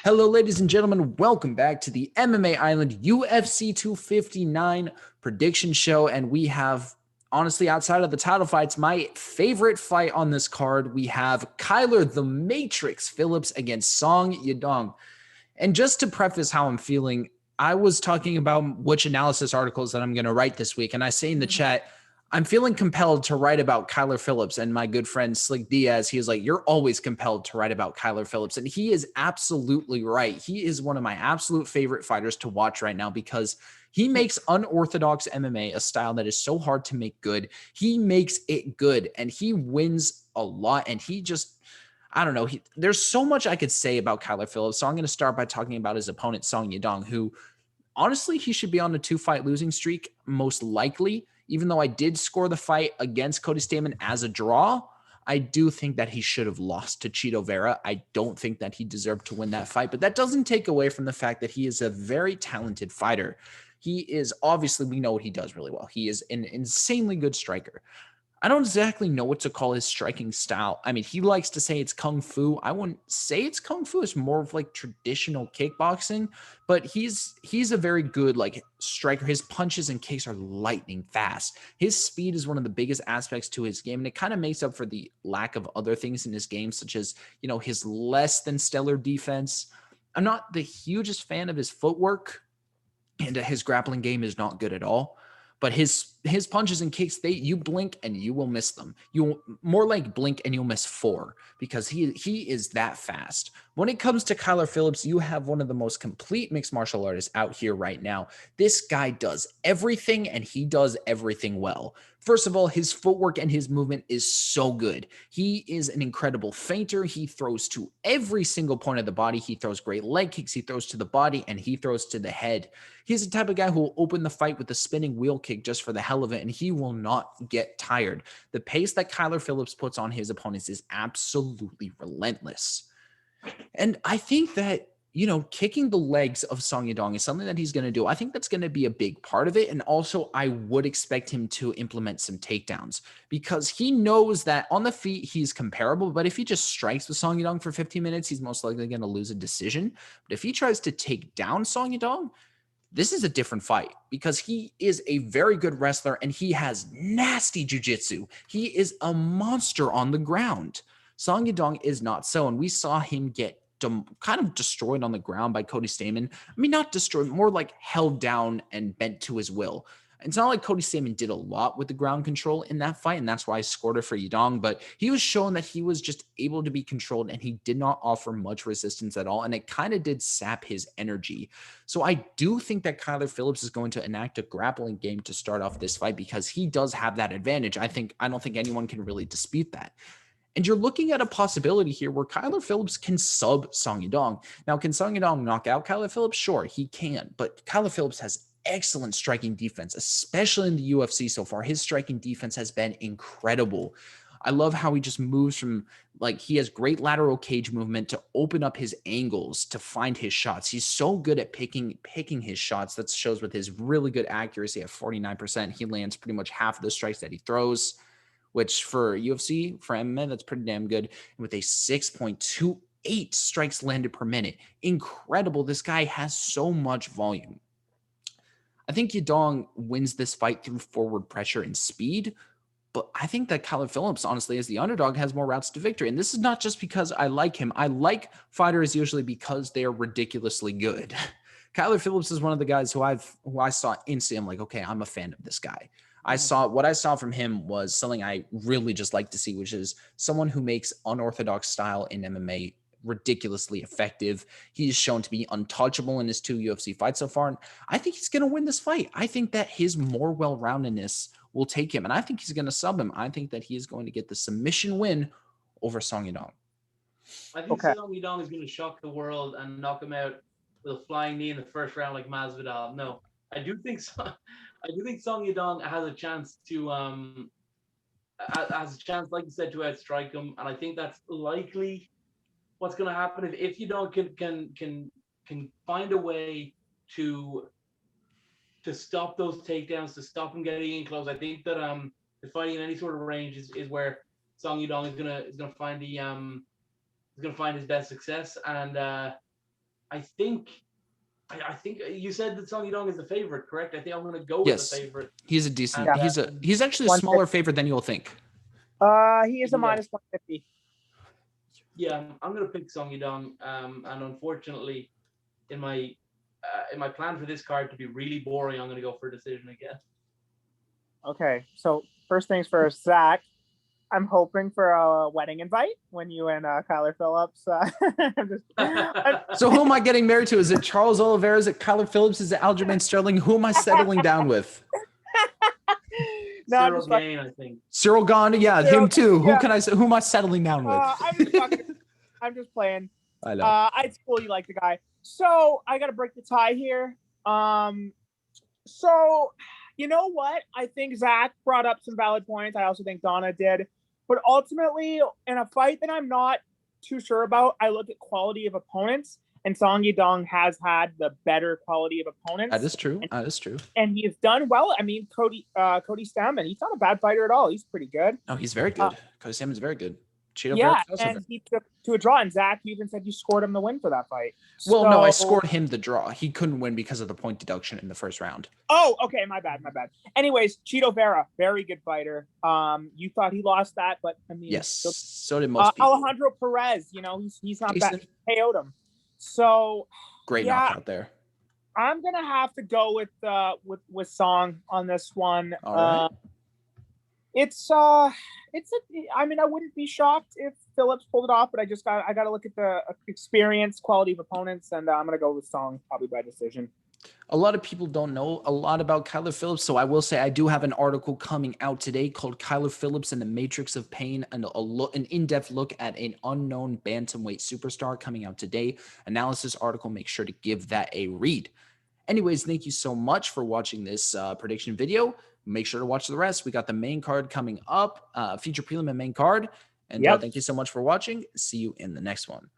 Hello, ladies and gentlemen. Welcome back to the MMA Island UFC 259 prediction show. And we have, honestly, outside of the title fights, my favorite fight on this card. We have Kyler the Matrix Phillips against Song Yadong. And just to preface how I'm feeling, I was talking about which analysis articles that I'm going to write this week. And I say in the chat, I'm feeling compelled to write about Kyler Phillips. And my good friend Slick Diaz, he was like, you're always compelled to write about Kyler Phillips. And he is absolutely right. He is one of my absolute favorite fighters to watch right now because he makes unorthodox MMA a style that is so hard to make good. He makes it good and he wins a lot. And he just, I don't know. There's so much I could say about Kyler Phillips. So I'm going to start by talking about his opponent, Song Yadong, who honestly, he should be on a 2-fight losing streak, most likely. Even though I did score the fight against Cody Stamann as a draw, I do think that he should have lost to Chito Vera. I don't think that he deserved to win that fight, but that doesn't take away from the fact that he is a very talented fighter. He is obviously, we know what he does really well. He is an insanely good striker. I don't exactly know what to call his striking style. I mean, he likes to say it's kung fu. I wouldn't say it's kung fu. It's more of like traditional kickboxing, but he's a very good like striker. His punches and kicks are lightning fast. His speed is one of the biggest aspects to his game, and it kind of makes up for the lack of other things in his game, such as, his less than stellar defense. I'm not the hugest fan of his footwork, and his grappling game is not good at all. But his punches and kicks, you blink and you will miss them. You more like blink and you'll miss 4 because he is that fast. When it comes to Kyler Phillips, you have one of the most complete mixed martial artists out here right now. This guy does everything and he does everything well. First of all, his footwork and his movement is so good. He is an incredible feinter. He throws to every single point of the body. He throws great leg kicks. He throws to the body and he throws to the head. He's the type of guy who will open the fight with a spinning wheel kick just for the hell of it, and he will not get tired. The pace that Kyler Phillips puts on his opponents is absolutely relentless. And I think that, kicking the legs of Song Yadong is something that he's going to do. I think that's going to be a big part of it. And also, I would expect him to implement some takedowns because he knows that on the feet, he's comparable. But if he just strikes with Song Yadong for 15 minutes, he's most likely going to lose a decision. But if he tries to take down Song Yadong, this is a different fight because he is a very good wrestler and he has nasty jiu-jitsu. He is a monster on the ground. Song Yadong is not so, and we saw him get kind of destroyed on the ground by Cody Stamann. I mean, not destroyed, more like held down and bent to his will. It's not like Cody Stamann did a lot with the ground control in that fight, and that's why I scored it for Yadong, but he was shown that he was just able to be controlled, and he did not offer much resistance at all, and it kind of did sap his energy. So I do think that Kyler Phillips is going to enact a grappling game to start off this fight because he does have that advantage. I don't think anyone can really dispute that. And you're looking at a possibility here where Kyler Phillips can sub Song Yadong. Now, can Song Yadong knock out Kyler Phillips? Sure, he can. But Kyler Phillips has excellent striking defense, especially in the UFC so far. His striking defense has been incredible. I love how he just moves from, he has great lateral cage movement to open up his angles to find his shots. He's so good at picking his shots. That shows with his really good accuracy at 49%. He lands pretty much half of the strikes that he throws, which for UFC, for MMA, that's pretty damn good. And with a 6.28 strikes landed per minute. Incredible. This guy has so much volume. I think Yadong wins this fight through forward pressure and speed, but I think that Kyler Phillips, honestly, as the underdog, has more routes to victory. And this is not just because I like him. I like fighters usually because they're ridiculously good. Kyler Phillips is one of the guys who I saw instantly. I'm like, okay, I'm a fan of this guy. What I saw from him was something I really just like to see, which is someone who makes unorthodox style in MMA ridiculously effective. He's shown to be untouchable in his 2 UFC fights so far. And I think he's going to win this fight. I think that his more well-roundedness will take him. And I think he's going to sub him. I think that he is going to get the submission win over Song Yadong. I think Song Yadong is going to shock the world and knock him out with a flying knee in the first round like Masvidal. No, I do think Song Yadong has a chance to like you said, to outstrike him, and I think that's likely what's going to happen if Yadong can find a way to stop those takedowns, to stop him getting in close. I think that the fighting in any sort of range is where Song Yadong is gonna find his best success, and I think you said that Song Yadong is the favorite, correct? I think I'm going to go with the Yes, favorite. he's a decent. And, He's actually a smaller favorite than you'll think. He is a minus 150. Yeah, I'm going to pick Song Yadong. And unfortunately, in my plan for this card to be really boring, I'm going to go for a decision again. Okay, so first things first, Zach. I'm hoping for a wedding invite when you and Kyler Phillips. So who am I getting married to? Is it Charles Oliveira? Is it Kyler Phillips? Is it Aljamain Sterling? Who am I settling down with? No, Cyril Gane, I think. Cyril Gane, yeah, him too. Yeah. Who am I settling down with? I'm just playing. I know. It's cool you like the guy. So I got to break the tie here. So you know what? I think Zach brought up some valid points. I also think Donna did. But ultimately, in a fight that I'm not too sure about, I look at quality of opponents, and Song Yadong has had the better quality of opponents. That is true. That is true. And he's done well. I mean, Cody Stammen, he's not a bad fighter at all. He's pretty good. No, he's very good. Cody Stammen's very good. And he took to a draw. And Zach, you even said you scored him the win for that fight. Well, no, I scored him the draw. He couldn't win because of the point deduction in the first round. Oh, okay. My bad. Anyways, Cheeto Vera, very good fighter. You thought he lost that, but I mean, yes, so did most people. Alejandro Perez, he's not bad. He KO'd him. So great knockout there. I'm gonna have to go with Song on this one. All right. I mean, I wouldn't be shocked if Phillips pulled it off, but I got to look at the experience, quality of opponents, and I'm going to go with Song probably by decision. A lot of people don't know a lot about Kyler Phillips, so I will say I do have an article coming out today called Kyler Phillips and the Matrix of Pain, and an in-depth look at an unknown bantamweight superstar coming out today. Analysis article, make sure to give that a read. Anyways, thank you so much for watching this prediction video. Make sure to watch the rest. We got the main card coming up, feature prelim and main card. And thank you so much for watching. See you in the next one.